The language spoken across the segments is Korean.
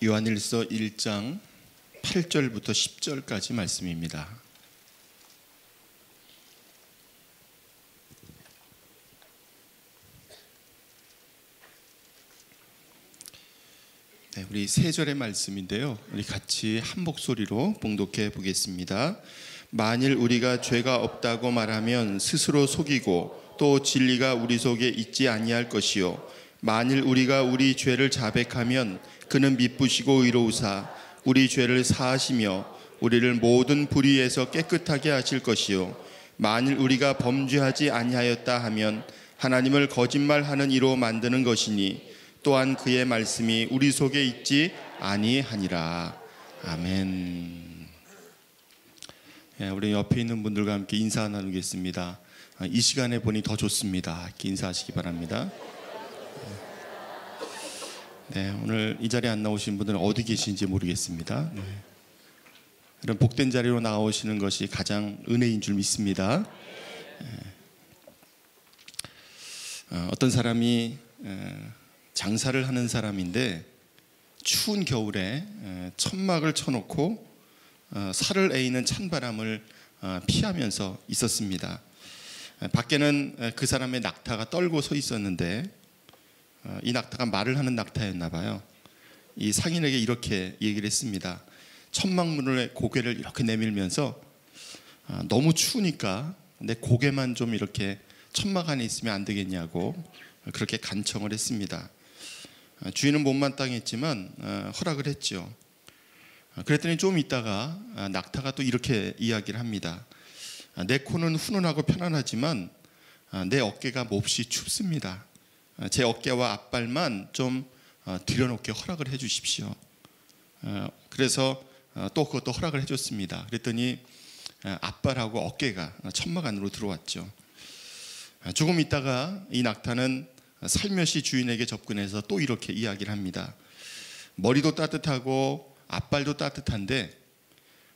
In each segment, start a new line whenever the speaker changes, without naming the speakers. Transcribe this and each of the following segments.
요한일서 1장 8절부터 10절까지 말씀입니다. 네, 우리 세 절의 말씀인데요. 우리 같이 한 목소리로 봉독해 보겠습니다. 만일 우리가 죄가 없다고 말하면 스스로 속이고 또 진리가 우리 속에 있지 아니할 것이요 만일 우리가 우리 죄를 자백하면 그는 미쁘시고 의로우사 우리 죄를 사하시며 우리를 모든 불의에서 깨끗하게 하실 것이요 만일 우리가 범죄하지 아니하였다 하면 하나님을 거짓말하는 이로 만드는 것이니 또한 그의 말씀이 우리 속에 있지 아니하니라. 아멘. 우리 옆에 있는 분들과 함께 인사 나누겠습니다. 이 시간에 보니 더 좋습니다. 이렇게 인사하시기 바랍니다. 네, 오늘 이 자리에 안 나오신 분들은 어디 계신지 모르겠습니다. 네. 이런 복된 자리로 나오시는 것이 가장 은혜인 줄 믿습니다. 어떤 사람이 장사를 하는 사람인데 추운 겨울에 천막을 쳐놓고 살을 에이는 찬바람을 피하면서 있었습니다. 밖에는 그 사람의 낙타가 떨고 서 있었는데 이 낙타가 말을 하는 낙타였나 봐요. 이 상인에게 이렇게 얘기를 했습니다. 천막문에 고개를 이렇게 내밀면서 너무 추우니까 내 고개만 좀 이렇게 천막 안에 있으면 안 되겠냐고 그렇게 간청을 했습니다. 주인은 못마땅했지만 허락을 했죠. 그랬더니 좀 있다가 낙타가 또 이렇게 이야기를 합니다. 내 코는 훈훈하고 편안하지만 내 어깨가 몹시 춥습니다. 제 어깨와 앞발만 좀 들여놓게 허락을 해 주십시오. 그래서 또 그것도 허락을 해줬습니다. 그랬더니 앞발하고 어깨가 천막 안으로 들어왔죠. 조금 있다가 이 낙타는 살며시 주인에게 접근해서 또 이렇게 이야기를 합니다. 머리도 따뜻하고 앞발도 따뜻한데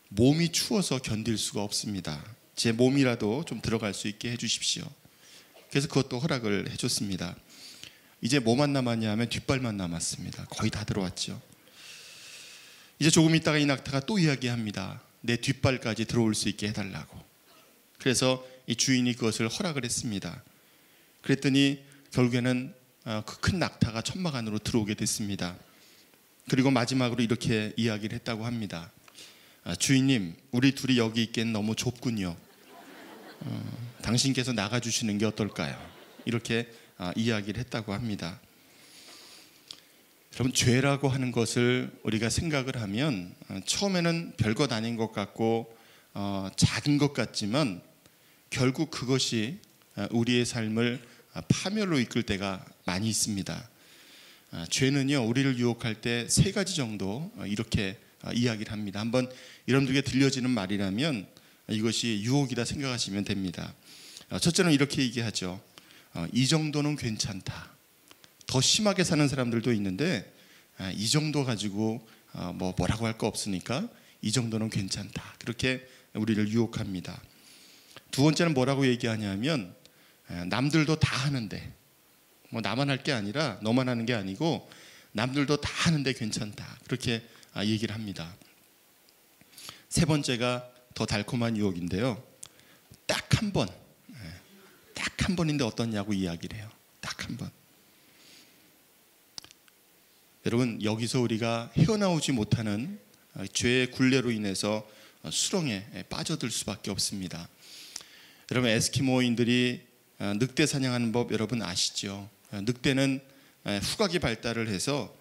몸이 추워서 견딜 수가 없습니다. 제 몸이라도 좀 들어갈 수 있게 해주십시오. 그래서 그것도 허락을 해줬습니다. 이제 뭐만 남았냐 하면 뒷발만 남았습니다. 거의 다 들어왔죠. 이제 조금 있다가 이 낙타가 또 이야기합니다. 내 뒷발까지 들어올 수 있게 해달라고. 그래서 이 주인이 그것을 허락을 했습니다. 그랬더니 결국에는 그 큰 낙타가 천막 안으로 들어오게 됐습니다. 그리고 마지막으로 이렇게 이야기를 했다고 합니다. 주인님, 우리 둘이 여기 있기엔 너무 좁군요. 당신께서 나가주시는 게 어떨까요? 이렇게 이야기를 했다고 합니다. 여러분, 죄라고 하는 것을 우리가 생각을 하면 처음에는 별것 아닌 것 같고 작은 것 같지만 결국 그것이 우리의 삶을 파멸로 이끌 때가 많이 있습니다. 죄는요, 우리를 유혹할 때 세 가지 정도 이렇게 이야기를 합니다. 한번 여러분들에게 들려지는 말이라면 이것이 유혹이다 생각하시면 됩니다. 첫째는 이렇게 얘기하죠. 이 정도는 괜찮다. 더 심하게 사는 사람들도 있는데 이 정도 가지고 뭐라고 할 거 없으니까 이 정도는 괜찮다. 그렇게 우리를 유혹합니다. 두 번째는 뭐라고 얘기하냐면 남들도 다 하는데 뭐 나만 할 게 아니라 너만 하는 게 아니고 남들도 다 하는데 괜찮다. 그렇게 얘기를 합니다. 세 번째가 더 달콤한 유혹인데요. 딱 한 번인데 어떻냐고 이야기를 해요. 딱 한 번. 여러분, 여기서 우리가 헤어나오지 못하는 죄의 굴레로 인해서 수렁에 빠져들 수밖에 없습니다. 여러분, 에스키모인들이 늑대 사냥하는 법 여러분 아시죠? 늑대는 후각이 발달을 해서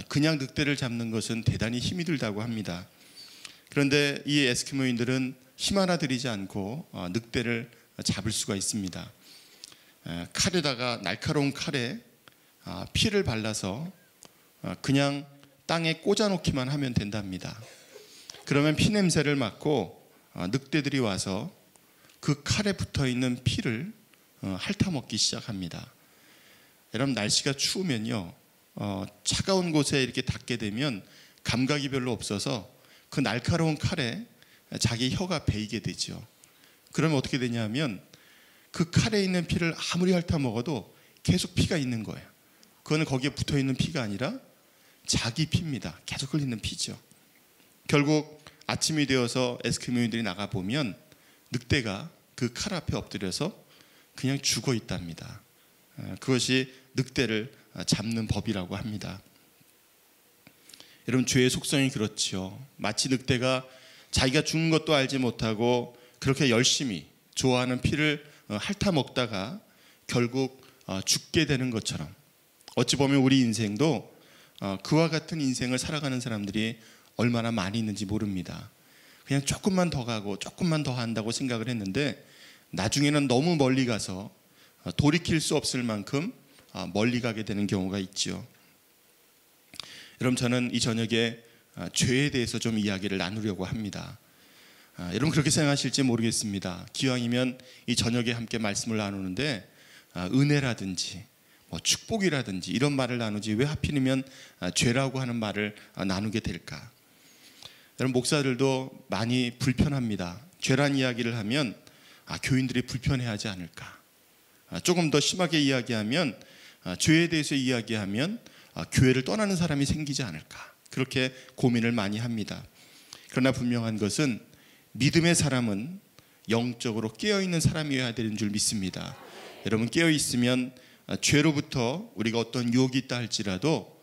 그냥 늑대를 잡는 것은 대단히 힘이 들다고 합니다. 그런데 이 에스키모인들은 힘 하나 들이지 않고 늑대를 잡을 수가 있습니다. 칼에다가 날카로운 칼에 피를 발라서 그냥 땅에 꽂아놓기만 하면 된답니다. 그러면 피 냄새를 맡고 늑대들이 와서 그 칼에 붙어있는 피를 핥아먹기 시작합니다. 여러분, 날씨가 추우면요, 차가운 곳에 이렇게 닿게 되면 감각이 별로 없어서 그 날카로운 칼에 자기 혀가 베이게 되죠. 그러면 어떻게 되냐면 그 칼에 있는 피를 아무리 핥아먹어도 계속 피가 있는 거예요. 그거는 거기에 붙어있는 피가 아니라 자기 피입니다. 계속 흘리는 피죠. 결국 아침이 되어서 에스키모인들이 나가보면 늑대가 그 칼 앞에 엎드려서 그냥 죽어 있답니다. 그것이 늑대를 잡는 법이라고 합니다. 여러분, 죄의 속성이 그렇죠. 마치 늑대가 자기가 죽는 것도 알지 못하고 그렇게 열심히 좋아하는 피를 핥아먹다가 결국 죽게 되는 것처럼, 어찌 보면 우리 인생도 그와 같은 인생을 살아가는 사람들이 얼마나 많이 있는지 모릅니다. 그냥 조금만 더 가고 조금만 더 한다고 생각을 했는데 나중에는 너무 멀리 가서 돌이킬 수 없을 만큼 멀리 가게 되는 경우가 있죠. 여러분, 저는 이 저녁에 죄에 대해서 좀 이야기를 나누려고 합니다. 여러분, 그렇게 생각하실지 모르겠습니다. 기왕이면 이 저녁에 함께 말씀을 나누는데 은혜라든지 축복이라든지 이런 말을 나누지 왜 하필이면 죄라고 하는 말을 나누게 될까? 여러분, 목사들도 많이 불편합니다. 죄란 이야기를 하면 교인들이 불편해하지 않을까? 조금 더 심하게 이야기하면 죄에 대해서 이야기하면 교회를 떠나는 사람이 생기지 않을까? 그렇게 고민을 많이 합니다. 그러나 분명한 것은 믿음의 사람은 영적으로 깨어있는 사람이어야 되는 줄 믿습니다. 여러분, 깨어있으면 죄로부터 우리가 어떤 유혹이 있다 할지라도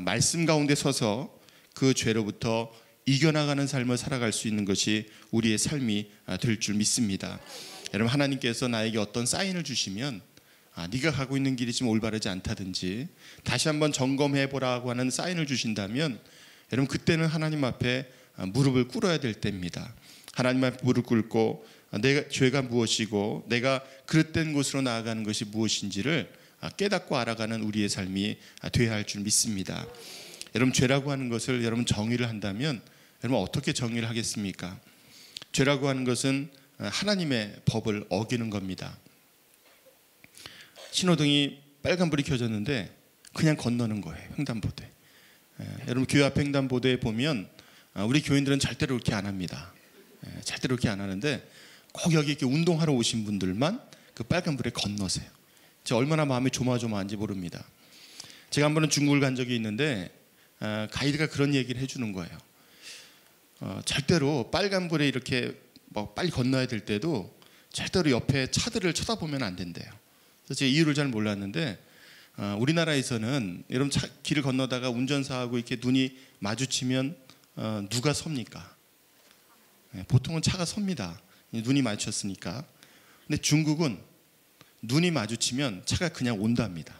말씀 가운데 서서 그 죄로부터 이겨나가는 삶을 살아갈 수 있는 것이 우리의 삶이 될 줄 믿습니다. 여러분, 하나님께서 나에게 어떤 사인을 주시면 네가 가고 있는 길이 지금 올바르지 않다든지 다시 한번 점검해보라고 하는 사인을 주신다면 여러분, 그때는 하나님 앞에 무릎을 꿇어야 될 때입니다. 하나님 앞에 무릎 꿇고 내가 죄가 무엇이고 내가 그릇된 곳으로 나아가는 것이 무엇인지를 깨닫고 알아가는 우리의 삶이 되어야 할 줄 믿습니다. 여러분, 죄라고 하는 것을 여러분 정의를 한다면 여러분 어떻게 정의를 하겠습니까? 죄라고 하는 것은 하나님의 법을 어기는 겁니다. 신호등이 빨간불이 켜졌는데 그냥 건너는 거예요. 횡단보도에. 여러분, 교회 앞 횡단보도에 보면 우리 교인들은 절대로 그렇게 안 합니다. 절대로 그렇게 안 하는데 꼭 여기 이렇게 운동하러 오신 분들만 그 빨간불에 건너세요. 제가 얼마나 마음이 조마조마한지 모릅니다. 제가 한 번은 중국을 간 적이 있는데 가이드가 그런 얘기를 해주는 거예요. 절대로 빨간불에 이렇게 빨리 건너야 될 때도 절대로 옆에 차들을 쳐다보면 안 된대요. 그래서 제가 이유를 잘 몰랐는데 우리나라에서는 여러분 길을 건너다가 운전사하고 이렇게 눈이 마주치면 누가 섭니까? 보통은 차가 섭니다. 눈이 마주쳤으니까. 근데 중국은 눈이 마주치면 차가 그냥 온답니다.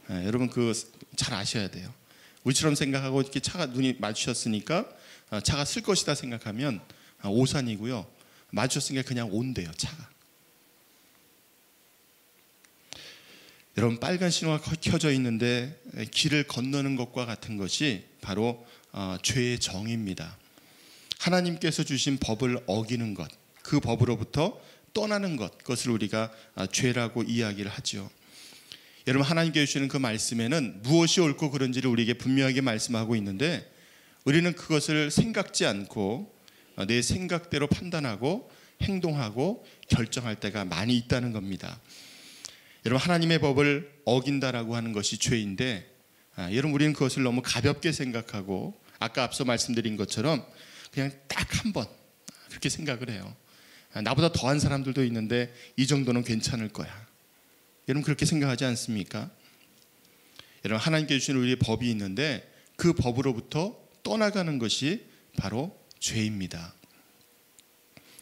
여러분, 그 잘 아셔야 돼요. 우리처럼 생각하고 이렇게 차가 눈이 마주쳤으니까 차가 쓸 것이다 생각하면 오산이고요. 마주쳤으니까 그냥 온대요, 차가. 여러분, 빨간 신호가 켜져 있는데 길을 건너는 것과 같은 것이 바로 죄의 정의입니다. 하나님께서 주신 법을 어기는 것, 그 법으로부터 떠나는 것, 그것을 우리가 죄라고 이야기를 하죠. 여러분, 하나님께서 주시는 그 말씀에는 무엇이 옳고 그른지를 우리에게 분명하게 말씀하고 있는데 우리는 그것을 생각지 않고 내 생각대로 판단하고 행동하고 결정할 때가 많이 있다는 겁니다. 여러분, 하나님의 법을 어긴다라고 하는 것이 죄인데 여러분, 우리는 그것을 너무 가볍게 생각하고 아까 앞서 말씀드린 것처럼 그냥 딱 한 번 그렇게 생각을 해요. 나보다 더한 사람들도 있는데 이 정도는 괜찮을 거야. 여러분, 그렇게 생각하지 않습니까? 여러분, 하나님께 주신 우리의 법이 있는데 그 법으로부터 떠나가는 것이 바로 죄입니다.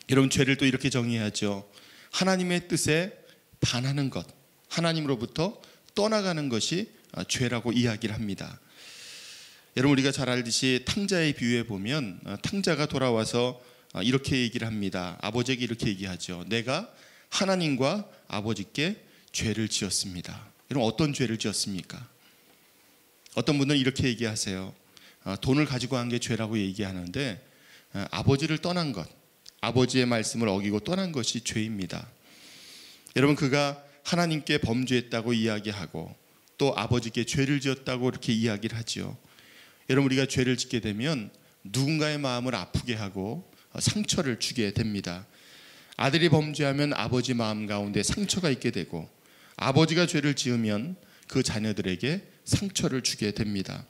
여러분, 죄를 또 이렇게 정의하죠. 하나님의 뜻에 반하는 것, 하나님으로부터 떠나가는 것이 죄라고 이야기를 합니다. 여러분, 우리가 잘 알듯이 탕자의 비유에 보면 탕자가 돌아와서 이렇게 얘기를 합니다. 아버지에게 이렇게 얘기하죠. 내가 하나님과 아버지께 죄를 지었습니다. 여러분, 어떤 죄를 지었습니까? 어떤 분들은 이렇게 얘기하세요. 돈을 가지고 한 게 죄라고 얘기하는데 아버지를 떠난 것, 아버지의 말씀을 어기고 떠난 것이 죄입니다. 여러분, 그가 하나님께 범죄했다고 이야기하고 또 아버지께 죄를 지었다고 이렇게 이야기를 하죠. 여러분, 우리가 죄를 짓게 되면 누군가의 마음을 아프게 하고 상처를 주게 됩니다. 아들이 범죄하면 아버지 마음 가운데 상처가 있게 되고 아버지가 죄를 지으면 그 자녀들에게 상처를 주게 됩니다.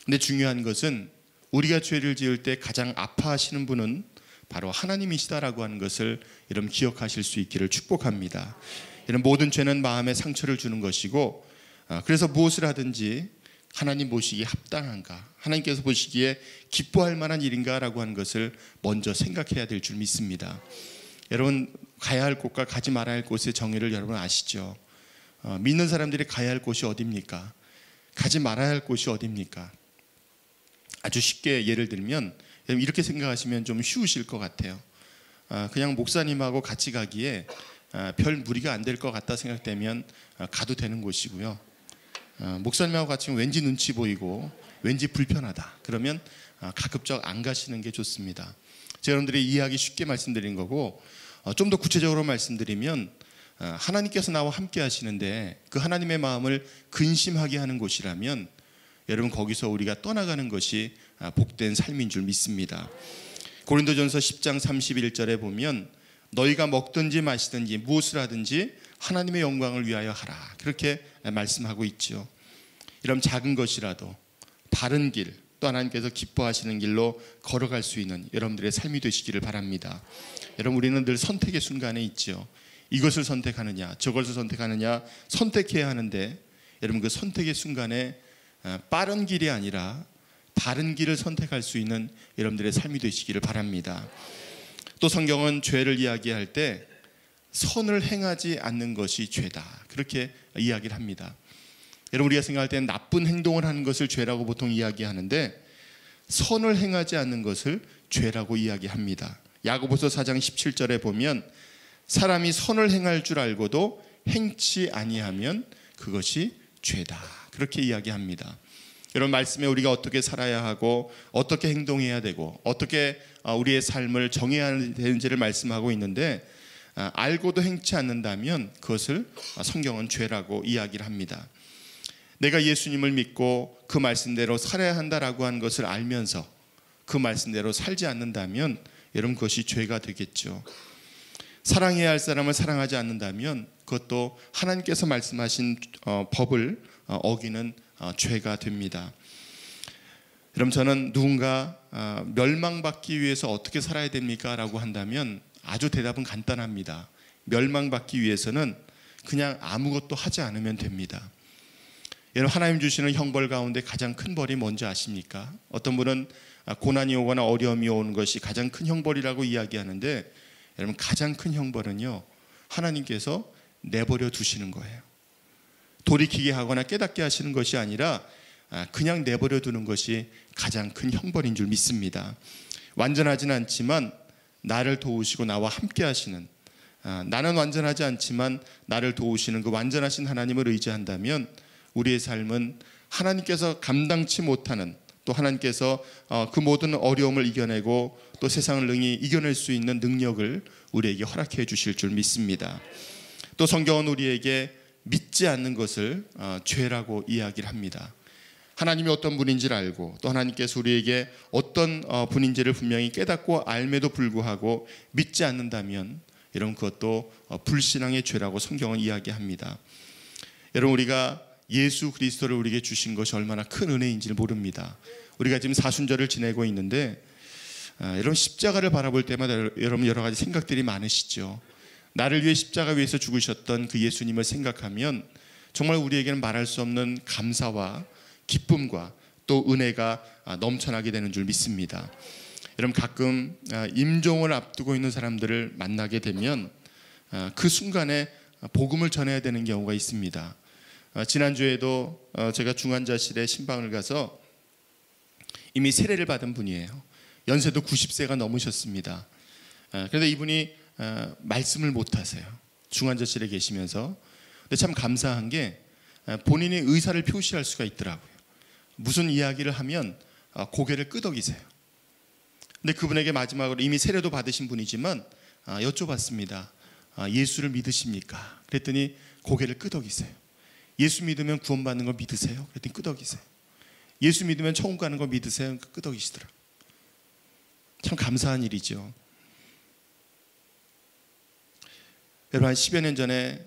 근데 중요한 것은 우리가 죄를 지을 때 가장 아파하시는 분은 바로 하나님이시다라고 하는 것을 여러분 기억하실 수 있기를 축복합니다. 이런 모든 죄는 마음에 상처를 주는 것이고, 그래서 무엇을 하든지 하나님 보시기에 합당한가, 하나님께서 보시기에 기뻐할 만한 일인가라고 하는 것을 먼저 생각해야 될 줄 믿습니다. 여러분, 가야 할 곳과 가지 말아야 할 곳의 정의를 여러분 아시죠? 믿는 사람들이 가야 할 곳이 어디입니까? 가지 말아야 할 곳이 어디입니까? 아주 쉽게 예를 들면 이렇게 생각하시면 좀 쉬우실 것 같아요. 그냥 목사님하고 같이 가기에 별 무리가 안 될 것 같다 생각되면 가도 되는 곳이고요. 목사님하고 같이 왠지 눈치 보이고 왠지 불편하다 그러면 가급적 안 가시는 게 좋습니다. 제가 여러분들이 이해하기 쉽게 말씀드린 거고, 좀 더 구체적으로 말씀드리면 하나님께서 나와 함께 하시는데 그 하나님의 마음을 근심하게 하는 곳이라면 여러분 거기서 우리가 떠나가는 것이 복된 삶인 줄 믿습니다. 고린도전서 10장 31절에 보면 너희가 먹든지 마시든지 무엇을 하든지 하나님의 영광을 위하여 하라, 그렇게 말씀하고 있죠. 이런 작은 것이라도 바른 길, 또 하나님께서 기뻐하시는 길로 걸어갈 수 있는 여러분들의 삶이 되시기를 바랍니다. 여러분, 우리는 늘 선택의 순간에 있죠. 이것을 선택하느냐 저것을 선택하느냐 선택해야 하는데, 여러분 그 선택의 순간에 빠른 길이 아니라 다른 길을 선택할 수 있는 여러분들의 삶이 되시기를 바랍니다. 또 성경은 죄를 이야기할 때 선을 행하지 않는 것이 죄다, 그렇게 이야기를 합니다. 여러분, 우리가 생각할 때는 나쁜 행동을 하는 것을 죄라고 보통 이야기하는데 선을 행하지 않는 것을 죄라고 이야기합니다. 야고보서 4장 17절에 보면 사람이 선을 행할 줄 알고도 행치 아니하면 그것이 죄다, 그렇게 이야기합니다. 여러분, 말씀에 우리가 어떻게 살아야 하고 어떻게 행동해야 되고 어떻게 우리의 삶을 정해야 되는지를 말씀하고 있는데, 알고도 행치 않는다면 그것을 성경은 죄라고 이야기를 합니다. 내가 예수님을 믿고 그 말씀대로 살아야 한다라고 하는 것을 알면서 그 말씀대로 살지 않는다면 여러분 그것이 죄가 되겠죠. 사랑해야 할 사람을 사랑하지 않는다면 그것도 하나님께서 말씀하신 법을 어기는 죄가 됩니다. 여러분, 저는 누군가 멸망받기 위해서 어떻게 살아야 됩니까? 라고 한다면 아주 대답은 간단합니다. 멸망받기 위해서는 그냥 아무것도 하지 않으면 됩니다. 여러분, 하나님 주시는 형벌 가운데 가장 큰 벌이 뭔지 아십니까? 어떤 분은 고난이 오거나 어려움이 오는 것이 가장 큰 형벌이라고 이야기하는데, 여러분 가장 큰 형벌은요 하나님께서 내버려 두시는 거예요. 돌이키게 하거나 깨닫게 하시는 것이 아니라 그냥 내버려 두는 것이 가장 큰 형벌인 줄 믿습니다. 완전하진 않지만 나를 도우시고 나와 함께 하시는, 나는 완전하지 않지만 나를 도우시는 그 완전하신 하나님을 의지한다면 우리의 삶은 하나님께서 감당치 못하는, 또 하나님께서 그 모든 어려움을 이겨내고 또 세상을 능히 이겨낼 수 있는 능력을 우리에게 허락해 주실 줄 믿습니다. 또 성경은 우리에게 믿지 않는 것을 죄라고 이야기를 합니다. 하나님이 어떤 분인지를 알고 또 하나님께서 우리에게 어떤 분인지를 분명히 깨닫고 알매도 불구하고 믿지 않는다면 여러분 그것도 불신앙의 죄라고 성경은 이야기합니다. 여러분, 우리가 예수 그리스도를 우리에게 주신 것이 얼마나 큰 은혜인지를 모릅니다. 우리가 지금 사순절을 지내고 있는데 여러분 십자가를 바라볼 때마다 여러분 여러 가지 생각들이 많으시죠. 나를 위해 십자가 위에서 죽으셨던 그 예수님을 생각하면 정말 우리에게는 말할 수 없는 감사와 기쁨과 또 은혜가 넘쳐나게 되는 줄 믿습니다. 여러분, 가끔 임종을 앞두고 있는 사람들을 만나게 되면 그 순간에 복음을 전해야 되는 경우가 있습니다. 지난주에도 제가 중환자실에 신방을 가서 이미 세례를 받은 분이에요. 연세도 90세가 넘으셨습니다. 그런데 이분이 말씀을 못하세요. 중환자실에 계시면서. 근데 참 감사한 게 본인이 의사를 표시할 수가 있더라고요. 무슨 이야기를 하면 고개를 끄덕이세요. 근데 그분에게 마지막으로 이미 세례도 받으신 분이지만 여쭤봤습니다. 예수를 믿으십니까? 그랬더니 고개를 끄덕이세요. 예수 믿으면 구원받는 걸 믿으세요? 그랬더니 끄덕이세요. 예수 믿으면 천국 가는 걸 믿으세요? 끄덕이시더라고요. 참 감사한 일이죠. 여러분, 한 10여 년 전에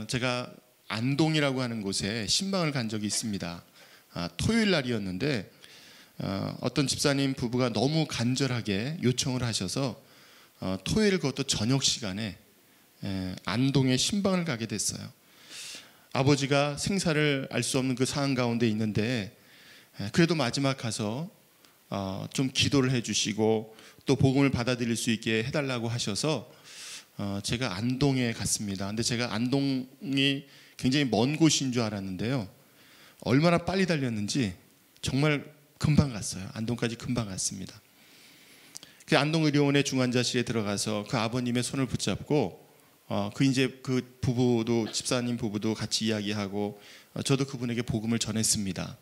제가 안동이라고 하는 곳에 신방을 간 적이 있습니다. 토요일 날이었는데 어떤 집사님 부부가 너무 간절하게 요청을 하셔서 토요일 그것도 저녁 시간에 안동에 신방을 가게 됐어요. 아버지가 생사를 알 수 없는 그 상황 가운데 있는데 그래도 마지막 가서 좀 기도를 해주시고 또 복음을 받아들일 수 있게 해달라고 하셔서 제가 안동에 갔습니다. 근데 제가 안동이 굉장히 먼 곳인 줄 알았는데요, 얼마나 빨리 달렸는지 정말 금방 갔어요. 안동까지 금방 갔습니다. 그 안동의료원의 중환자실에 들어가서 그 아버님의 손을 붙잡고 그 부부도, 집사님 부부도 같이 이야기하고 저도 그분에게 복음을 전했습니다.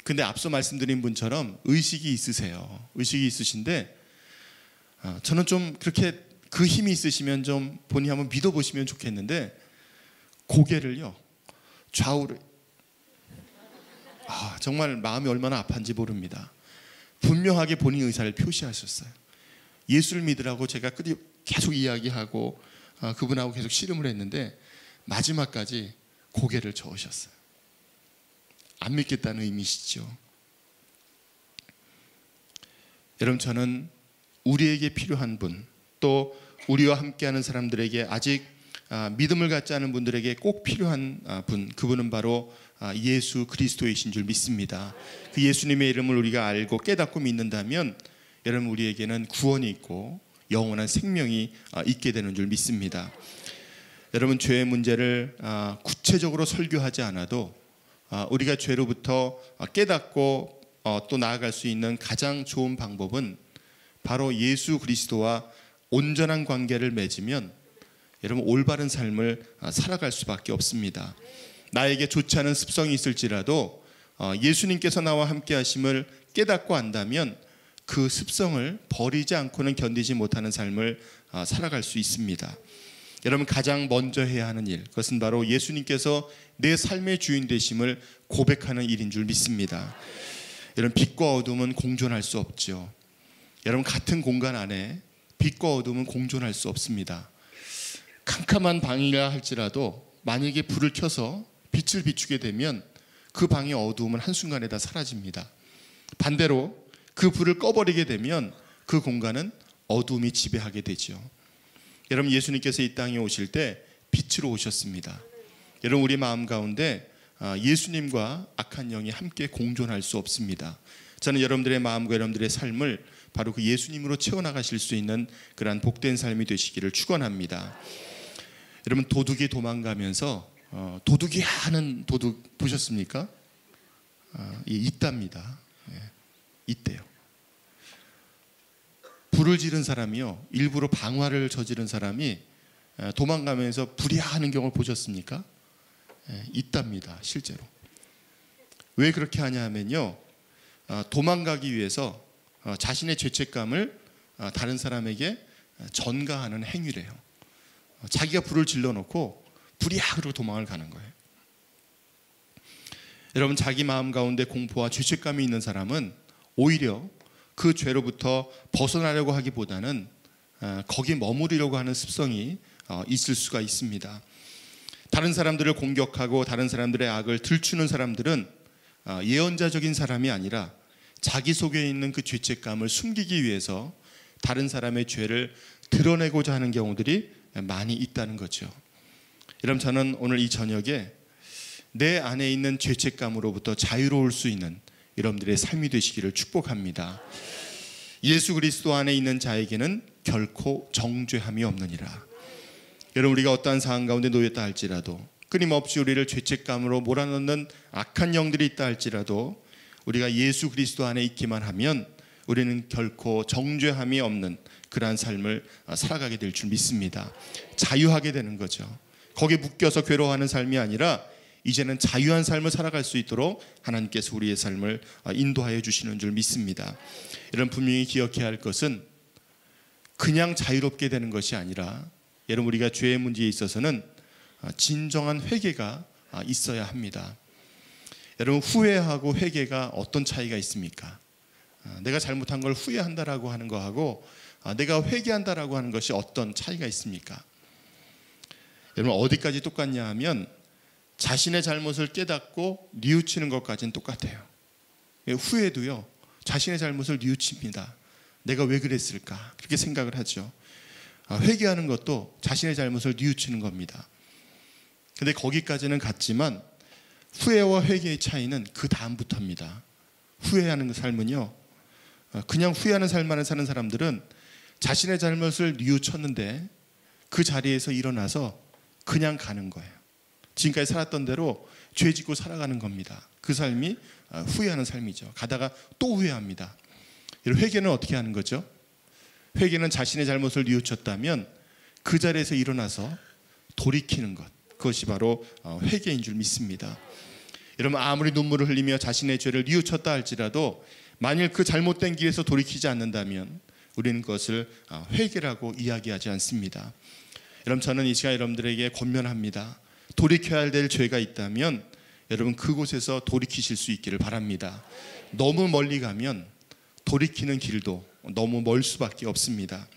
근데 앞서 말씀드린 분처럼 의식이 있으세요. 의식이 있으신데 저는 좀 그렇게 그 힘이 있으시면 좀 본인이 한번 믿어보시면 좋겠는데 고개를요 좌우로, 정말 마음이 얼마나 아팠는지 모릅니다. 분명하게 본인 의사를 표시하셨어요. 예수를 믿으라고 제가 계속 이야기하고 그분하고 계속 씨름을 했는데 마지막까지 고개를 저으셨어요. 안 믿겠다는 의미시죠. 여러분, 저는 우리에게 필요한 분, 또 우리와 함께하는 사람들에게 아직 믿음을 갖지 않은 분들에게 꼭 필요한 분, 그분은 바로 예수 그리스도이신 줄 믿습니다. 그 예수님의 이름을 우리가 알고 깨닫고 믿는다면 여러분, 우리에게는 구원이 있고 영원한 생명이 있게 되는 줄 믿습니다. 여러분, 죄의 문제를 구체적으로 설교하지 않아도 우리가 죄로부터 깨닫고 또 나아갈 수 있는 가장 좋은 방법은 바로 예수 그리스도와 온전한 관계를 맺으면 여러분 올바른 삶을 살아갈 수밖에 없습니다. 나에게 좋지 않은 습성이 있을지라도 예수님께서 나와 함께 하심을 깨닫고 안다면 그 습성을 버리지 않고는 견디지 못하는 삶을 살아갈 수 있습니다. 여러분, 가장 먼저 해야 하는 일, 그것은 바로 예수님께서 내 삶의 주인 되심을 고백하는 일인 줄 믿습니다. 여러분, 빛과 어둠은 공존할 수 없죠. 여러분, 같은 공간 안에 빛과 어둠은 공존할 수 없습니다. 캄캄한 방이라 할지라도 만약에 불을 켜서 빛을 비추게 되면 그 방의 어두움은 한순간에 다 사라집니다. 반대로 그 불을 꺼버리게 되면 그 공간은 어두움이 지배하게 되죠. 여러분, 예수님께서 이 땅에 오실 때 빛으로 오셨습니다. 여러분, 우리 마음 가운데 예수님과 악한 영이 함께 공존할 수 없습니다. 저는 여러분들의 마음과 여러분들의 삶을 바로 그 예수님으로 채워나가실 수 있는 그러한 복된 삶이 되시기를 축원합니다. 여러분, 도둑이 도망가면서 도둑이 하는 도둑 보셨습니까? 있답니다. 있대요. 불을 지른 사람이요, 일부러 방화를 저지른 사람이 도망가면서 불이하는 경우를 보셨습니까? 있답니다. 실제로. 왜 그렇게 하냐 하면요, 도망가기 위해서 자신의 죄책감을 다른 사람에게 전가하는 행위래요. 자기가 불을 질러놓고 불이야 그러고 도망을 가는 거예요. 여러분, 자기 마음 가운데 공포와 죄책감이 있는 사람은 오히려 그 죄로부터 벗어나려고 하기보다는 거기에 머무르려고 하는 습성이 있을 수가 있습니다. 다른 사람들을 공격하고 다른 사람들의 악을 들추는 사람들은 예언자적인 사람이 아니라 자기 속에 있는 그 죄책감을 숨기기 위해서 다른 사람의 죄를 드러내고자 하는 경우들이 많이 있다는 거죠. 여러분, 저는 오늘 이 저녁에 내 안에 있는 죄책감으로부터 자유로울 수 있는 여러분들의 삶이 되시기를 축복합니다. 예수 그리스도 안에 있는 자에게는 결코 정죄함이 없느니라. 여러분, 우리가 어떠한 상황 가운데 놓였다 할지라도, 끊임없이 우리를 죄책감으로 몰아넣는 악한 영들이 있다 할지라도 우리가 예수 그리스도 안에 있기만 하면 우리는 결코 정죄함이 없는 그러한 삶을 살아가게 될 줄 믿습니다. 자유하게 되는 거죠. 거기에 묶여서 괴로워하는 삶이 아니라 이제는 자유한 삶을 살아갈 수 있도록 하나님께서 우리의 삶을 인도하여 주시는 줄 믿습니다. 여러분, 분명히 기억해야 할 것은 그냥 자유롭게 되는 것이 아니라 여러분, 우리가 죄의 문제에 있어서는 진정한 회개가 있어야 합니다. 여러분, 후회하고 회개가 어떤 차이가 있습니까? 내가 잘못한 걸 후회한다라고 하는 거하고 내가 회개한다라고 하는 것이 어떤 차이가 있습니까? 여러분, 어디까지 똑같냐 하면 자신의 잘못을 깨닫고 뉘우치는 것까지는 똑같아요. 후회도요, 자신의 잘못을 뉘우칩니다. 내가 왜 그랬을까? 그렇게 생각을 하죠. 회개하는 것도 자신의 잘못을 뉘우치는 겁니다. 근데 거기까지는 같지만 후회와 회개의 차이는 그 다음부터입니다. 후회하는 삶은요, 그냥 후회하는 삶만을 사는 사람들은 자신의 잘못을 뉘우쳤는데 그 자리에서 일어나서 그냥 가는 거예요. 지금까지 살았던 대로 죄 짓고 살아가는 겁니다. 그 삶이 후회하는 삶이죠. 가다가 또 후회합니다. 회개는 어떻게 하는 거죠? 회개는 자신의 잘못을 뉘우쳤다면 그 자리에서 일어나서 돌이키는 것, 그것이 바로 회개인 줄 믿습니다. 여러분, 아무리 눈물을 흘리며 자신의 죄를 뉘우쳤다 할지라도 만일 그 잘못된 길에서 돌이키지 않는다면 우리는 그것을 회개라고 이야기하지 않습니다. 여러분, 저는 이 시간 여러분들에게 권면합니다. 돌이켜야 될 죄가 있다면 여러분 그곳에서 돌이키실 수 있기를 바랍니다. 너무 멀리 가면 돌이키는 길도 너무 멀 수밖에 없습니다.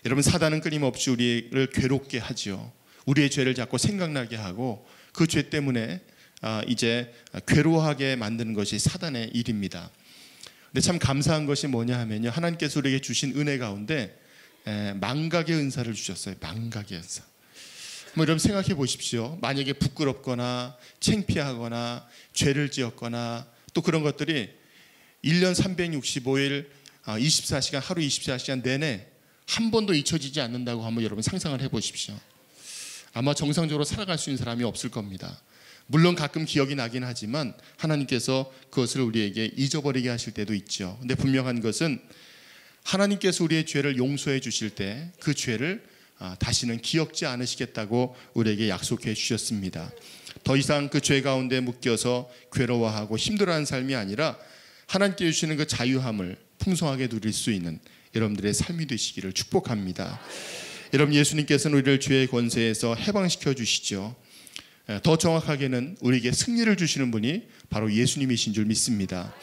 여러분, 사단은 끊임없이 우리를 괴롭게 하죠. 우리의 죄를 자꾸 생각나게 하고 그 죄 때문에 이제 괴로워하게 만드는 것이 사단의 일입니다. 근데 참 감사한 것이 뭐냐 하면요, 하나님께서 우리에게 주신 은혜 가운데 망각의 은사를 주셨어요. 망각의 은사. 여러분 생각해 보십시오. 만약에 부끄럽거나 창피하거나 죄를 지었거나 또 그런 것들이 1년 365일 24시간 하루 24시간 내내 한 번도 잊혀지지 않는다고 한번 여러분 상상을 해보십시오. 아마 정상적으로 살아갈 수 있는 사람이 없을 겁니다. 물론 가끔 기억이 나긴 하지만 하나님께서 그것을 우리에게 잊어버리게 하실 때도 있죠. 근데 분명한 것은 하나님께서 우리의 죄를 용서해 주실 때 그 죄를 다시는 기억지 않으시겠다고 우리에게 약속해 주셨습니다. 더 이상 그 죄 가운데 묶여서 괴로워하고 힘들어하는 삶이 아니라 하나님께 주시는 그 자유함을 풍성하게 누릴 수 있는 여러분들의 삶이 되시기를 축복합니다. 여러분, 예수님께서는 우리를 죄의 권세에서 해방시켜 주시죠. 더 정확하게는 우리에게 승리를 주시는 분이 바로 예수님이신 줄 믿습니다.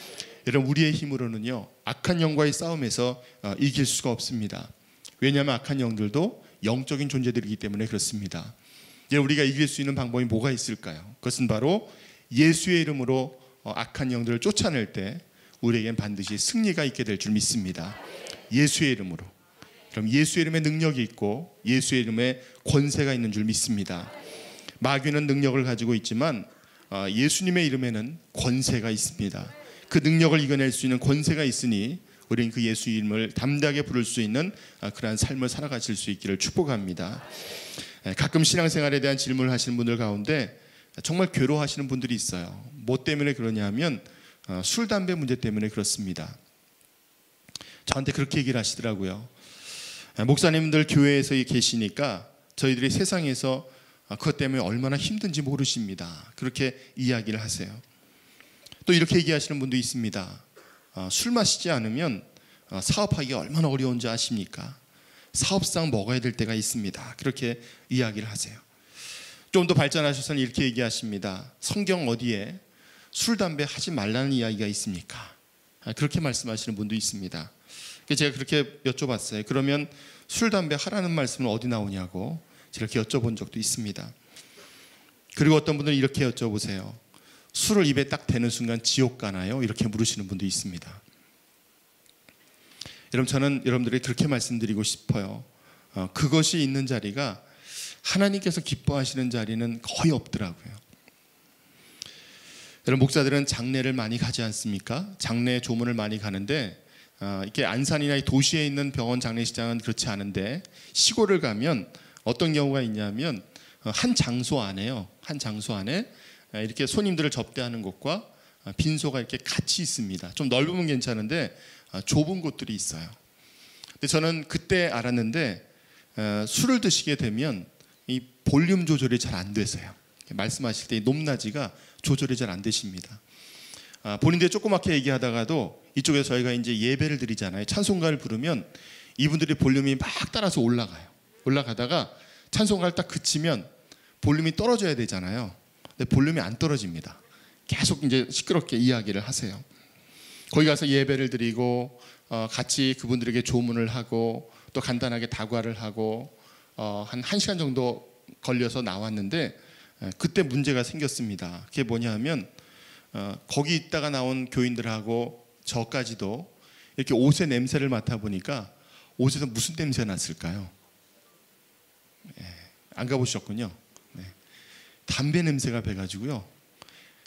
여러분, 우리의 힘으로는요, 악한 영과의 싸움에서 이길 수가 없습니다. 왜냐하면 악한 영들도 영적인 존재들이기 때문에 그렇습니다. 우리가 이길 수 있는 방법이 뭐가 있을까요? 그것은 바로 예수의 이름으로 악한 영들을 쫓아낼 때 우리에겐 반드시 승리가 있게 될 줄 믿습니다. 예수의 이름으로. 그럼 예수의 이름에 능력이 있고 예수의 이름에 권세가 있는 줄 믿습니다. 마귀는 능력을 가지고 있지만 예수님의 이름에는 권세가 있습니다. 그 능력을 이겨낼 수 있는 권세가 있으니 우리는 그 예수 이름을 담대하게 부를 수 있는 그러한 삶을 살아가실 수 있기를 축복합니다. 가끔 신앙생활에 대한 질문을 하시는 분들 가운데 정말 괴로워하시는 분들이 있어요. 뭐 때문에 그러냐 하면 술, 담배 문제 때문에 그렇습니다. 저한테 그렇게 얘기를 하시더라고요. 목사님들 교회에서 계시니까 저희들이 세상에서 그것 때문에 얼마나 힘든지 모르십니다. 그렇게 이야기를 하세요. 또 이렇게 얘기하시는 분도 있습니다. 술 마시지 않으면 사업하기가 얼마나 어려운지 아십니까? 사업상 먹어야 될 때가 있습니다. 그렇게 이야기를 하세요. 좀 더 발전하셔서는 이렇게 얘기하십니다. 성경 어디에 술, 담배 하지 말라는 이야기가 있습니까? 그렇게 말씀하시는 분도 있습니다. 제가 그렇게 여쭤봤어요. 그러면 술, 담배 하라는 말씀은 어디 나오냐고 이렇게 여쭤본 적도 있습니다. 그리고 어떤 분들은 이렇게 여쭤보세요. 술을 입에 딱 대는 순간 지옥 가나요? 이렇게 물으시는 분도 있습니다. 여러분, 저는 여러분들에게 그렇게 말씀드리고 싶어요. 그것이 있는 자리가 하나님께서 기뻐하시는 자리는 거의 없더라고요. 여러분, 목사들은 장례를 많이 가지 않습니까? 장례 조문을 많이 가는데 이렇게 안산이나 도시에 있는 병원 장례식장은 그렇지 않은데 시골을 가면 어떤 경우가 있냐면 한 장소 안에요. 한 장소 안에 이렇게 손님들을 접대하는 곳과 빈소가 이렇게 같이 있습니다. 좀 넓으면 괜찮은데 좁은 곳들이 있어요. 근데 저는 그때 알았는데 술을 드시게 되면 이 볼륨 조절이 잘 안 돼서요. 말씀하실 때 이 높낮이가 조절이 잘 안 되십니다. 본인들 조그맣게 얘기하다가도 이쪽에서 저희가 이제 예배를 드리잖아요. 찬송가를 부르면 이분들이 볼륨이 막 따라서 올라가요. 올라가다가 찬송가를 딱 그치면 볼륨이 떨어져야 되잖아요. 근데 볼륨이 안 떨어집니다. 계속 이제 시끄럽게 이야기를 하세요. 거기 가서 예배를 드리고 같이 그분들에게 조문을 하고 또 간단하게 다과를 하고 한 1시간 정도 걸려서 나왔는데 그때 문제가 생겼습니다. 그게 뭐냐 하면 거기 있다가 나온 교인들하고 저까지도 이렇게 옷의 냄새를 맡아보니까 옷에서 무슨 냄새가 났을까요? 안 가보셨군요. 담배 냄새가 배가지고요,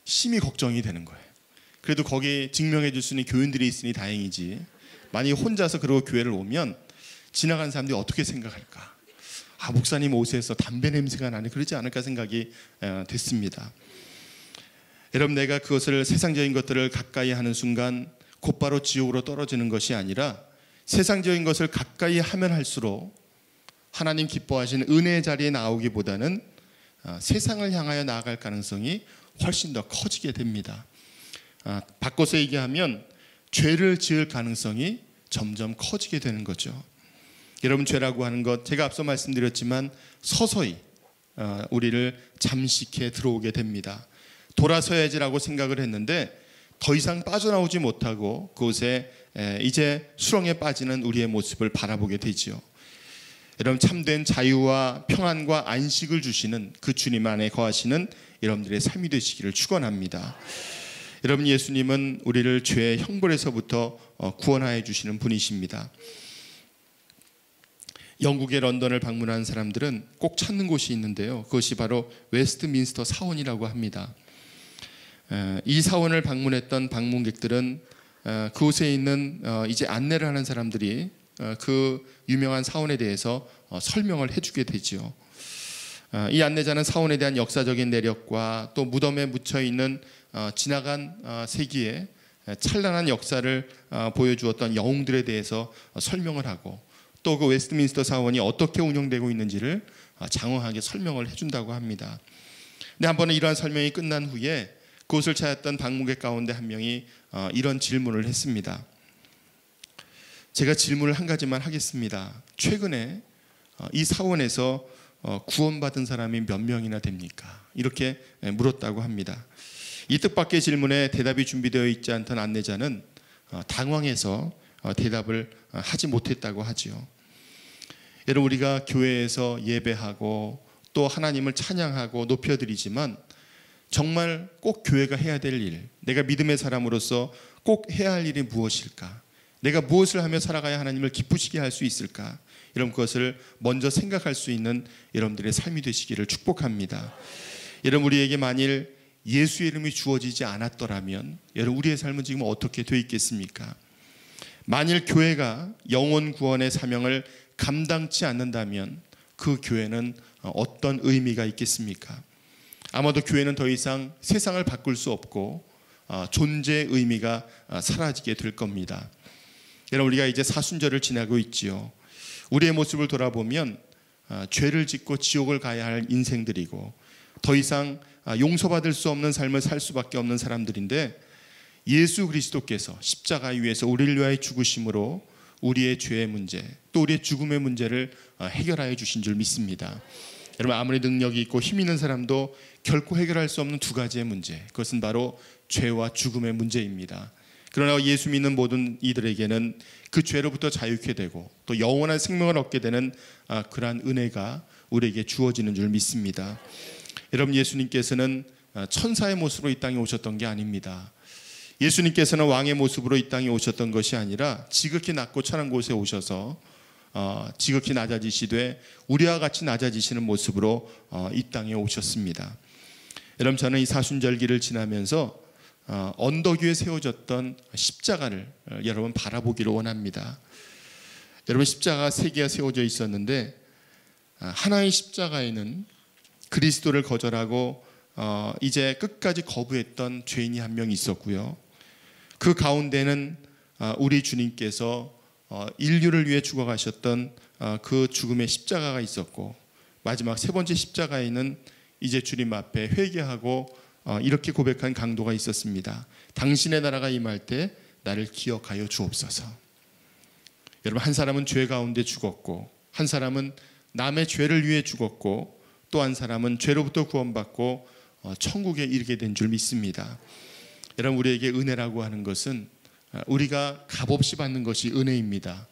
심히 걱정이 되는 거예요. 그래도 거기 증명해 줄 수 있는 교인들이 있으니 다행이지, 만약에 혼자서 그러고 교회를 오면 지나가는 사람들이 어떻게 생각할까? 목사님 옷에서 담배 냄새가 나네, 그러지 않을까 생각이 됐습니다. 여러분, 내가 그것을, 세상적인 것들을 가까이 하는 순간 곧바로 지옥으로 떨어지는 것이 아니라 세상적인 것을 가까이 하면 할수록 하나님 기뻐하시는 은혜의 자리에 나오기보다는 세상을 향하여 나아갈 가능성이 훨씬 더 커지게 됩니다. 바꿔서 얘기하면 죄를 지을 가능성이 점점 커지게 되는 거죠. 여러분, 죄라고 하는 것, 제가 앞서 말씀드렸지만 서서히 우리를 잠식해 들어오게 됩니다. 돌아서야지라고 생각을 했는데 더 이상 빠져나오지 못하고 그곳에 이제 수렁에 빠지는 우리의 모습을 바라보게 되지요. 여러분, 참된 자유와 평안과 안식을 주시는 그 주님 안에 거하시는 여러분들의 삶이 되시기를 축원합니다. 여러분, 예수님은 우리를 죄의 형벌에서부터 구원하여 주시는 분이십니다. 영국의 런던을 방문한 사람들은 꼭 찾는 곳이 있는데요, 그것이 바로 웨스트민스터 사원이라고 합니다. 이 사원을 방문했던 방문객들은 그곳에 있는 이제 안내를 하는 사람들이 그 유명한 사원에 대해서 설명을 해주게 되지요. 이 안내자는 사원에 대한 역사적인 내력과 또 무덤에 묻혀있는 지나간 세기의 찬란한 역사를 보여주었던 영웅들에 대해서 설명을 하고, 또 그 웨스트민스터 사원이 어떻게 운영되고 있는지를 장황하게 설명을 해준다고 합니다. 근데 한 번은 이러한 설명이 끝난 후에 그곳을 찾았던 방문객 가운데 한 명이 이런 질문을 했습니다. 제가 질문을 한 가지만 하겠습니다. 최근에 이 사원에서 구원받은 사람이 몇 명이나 됩니까? 이렇게 물었다고 합니다. 이 뜻밖의 질문에 대답이 준비되어 있지 않던 안내자는 당황해서 대답을 하지 못했다고 하지요. 여러분, 우리가 교회에서 예배하고 또 하나님을 찬양하고 높여드리지만 정말 꼭 교회가 해야 될 일, 내가 믿음의 사람으로서 꼭 해야 할 일이 무엇일까? 내가 무엇을 하며 살아가야 하나님을 기쁘시게 할 수 있을까? 이런 것을 먼저 생각할 수 있는 여러분들의 삶이 되시기를 축복합니다. 여러분, 우리에게 만일 예수의 이름이 주어지지 않았더라면 여러분, 우리의 삶은 지금 어떻게 되어 있겠습니까? 만일 교회가 영혼 구원의 사명을 감당치 않는다면 그 교회는 어떤 의미가 있겠습니까? 아마도 교회는 더 이상 세상을 바꿀 수 없고 존재의 의미가 사라지게 될 겁니다. 여러분, 우리가 이제 사순절을 지나고 있지요. 우리의 모습을 돌아보면 죄를 짓고 지옥을 가야 할 인생들이고 더 이상 용서받을 수 없는 삶을 살 수밖에 없는 사람들인데, 예수 그리스도께서 십자가 위에서 우리를 위하여 죽으심으로 우리의 죄의 문제, 또 우리의 죽음의 문제를 해결하여 주신 줄 믿습니다. 여러분, 아무리 능력이 있고 힘 있는 사람도 결코 해결할 수 없는 두 가지의 문제, 그것은 바로 죄와 죽음의 문제입니다. 그러나 예수 믿는 모든 이들에게는 그 죄로부터 자유케 되고 또 영원한 생명을 얻게 되는 그러한 은혜가 우리에게 주어지는 줄 믿습니다. 여러분, 예수님께서는 천사의 모습으로 이 땅에 오셨던 게 아닙니다. 예수님께서는 왕의 모습으로 이 땅에 오셨던 것이 아니라 지극히 낮고 천한 곳에 오셔서 지극히 낮아지시되 우리와 같이 낮아지시는 모습으로 이 땅에 오셨습니다. 여러분, 저는 이 사순절기를 지나면서 언덕 위에 세워졌던 십자가를 여러분 바라보기를 원합니다. 여러분, 십자가 세 개가 세워져 있었는데 하나의 십자가에는 그리스도를 거절하고 이제 끝까지 거부했던 죄인이 한 명 있었고요. 그 가운데는 우리 주님께서 인류를 위해 죽어가셨던 그 죽음의 십자가가 있었고, 마지막 세 번째 십자가에는 이제 주님 앞에 회개하고 이렇게 고백한 강도가 있었습니다. 당신의 나라가 임할 때 나를 기억하여 주옵소서. 여러분, 한 사람은 죄 가운데 죽었고, 한 사람은 남의 죄를 위해 죽었고, 또 한 사람은 죄로부터 구원받고 천국에 이르게 된 줄 믿습니다. 여러분, 우리에게 은혜라고 하는 것은 우리가 값없이 받는 것이 은혜입니다.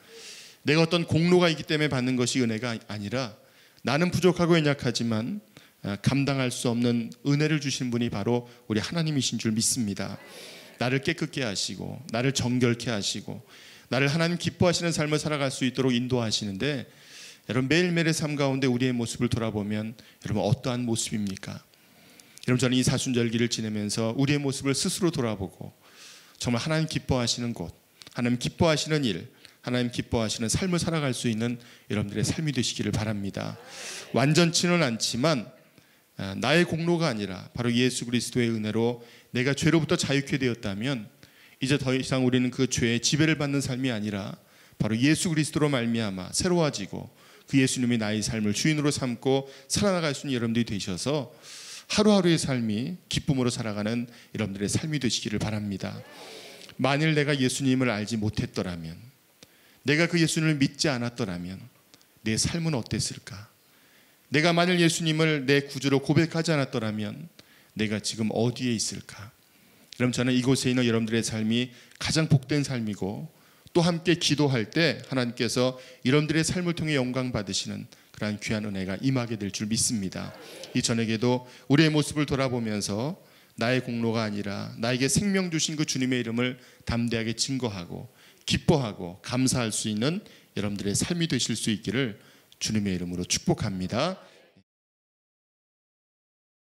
내가 어떤 공로가 있기 때문에 받는 것이 은혜가 아니라 나는 부족하고 연약하지만 감당할 수 없는 은혜를 주신 분이 바로 우리 하나님이신 줄 믿습니다. 나를 깨끗게 하시고 나를 정결케 하시고 나를 하나님 기뻐하시는 삶을 살아갈 수 있도록 인도하시는데, 여러분 매일매일의 삶 가운데 우리의 모습을 돌아보면 여러분 어떠한 모습입니까? 여러분 저는 이 사순절기를 지내면서 우리의 모습을 스스로 돌아보고 정말 하나님 기뻐하시는 곳, 하나님 기뻐하시는 일, 하나님 기뻐하시는 삶을 살아갈 수 있는 여러분들의 삶이 되시기를 바랍니다. 완전치는 않지만 나의 공로가 아니라 바로 예수 그리스도의 은혜로 내가 죄로부터 자유케 되었다면 이제 더 이상 우리는 그 죄의 지배를 받는 삶이 아니라 바로 예수 그리스도로 말미암아 새로워지고 그 예수님이 나의 삶을 주인으로 삼고 살아나갈 수 있는 여러분들이 되셔서 하루하루의 삶이 기쁨으로 살아가는 여러분들의 삶이 되시기를 바랍니다. 만일 내가 예수님을 알지 못했더라면, 내가 그 예수님을 믿지 않았더라면 내 삶은 어땠을까? 내가 만일 예수님을 내 구주로 고백하지 않았더라면 내가 지금 어디에 있을까? 그럼 저는 이곳에 있는 여러분들의 삶이 가장 복된 삶이고, 또 함께 기도할 때 하나님께서 여러분들의 삶을 통해 영광 받으시는 그러한 귀한 은혜가 임하게 될 줄 믿습니다. 이 저녁에도 우리의 모습을 돌아보면서 나의 공로가 아니라 나에게 생명 주신 그 주님의 이름을 담대하게 증거하고 기뻐하고 감사할 수 있는 여러분들의 삶이 되실 수 있기를 주님의 이름으로 축복합니다.